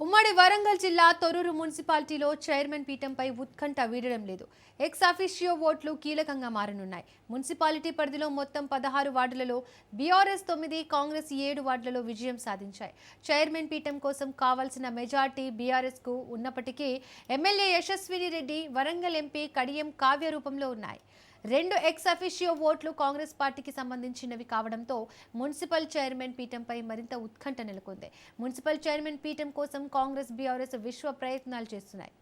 ఉమ్మడి వరంగల్ జిల్లా తొర్రూరు మున్సిపాలిటీలో చైర్మన్ పీఠంపై ఉత్కంఠ వీడడం లేదు. ఎక్స్ అఫిషియో ఓట్లు కీలకంగా మారనున్నాయి. మున్సిపాలిటీ పరిధిలో మొత్తం 16 వార్డులలో బీఆర్ఎస్ 9, కాంగ్రెస్ 7 వార్డులలో విజయం సాధించాయి. చైర్మన్ పీఠం కోసం కావాల్సిన మెజార్టీ బీఆర్ఎస్ కు ఉన్నప్పటికీ ఎమ్మెల్యే యశస్విని రెడ్డి, వరంగల్ ఎంపీ కడియం కావ్య రూపంలో ఉన్నాయి. 2 ఎక్స్ అఫిషియో ఓట్లు కాంగ్రెస్ పార్టీకి సంబంధించినవి కావడంతో మున్సిపల్ చైర్మన్ పీఠంపై మరింత ఉత్కంఠ నెలకొంది. మున్సిపల్ చైర్మన్ పీఠం కోసం కాంగ్రెస్, బీఆర్ఎస్ విశ్వ ప్రయత్నాలు చేస్తున్నాయి.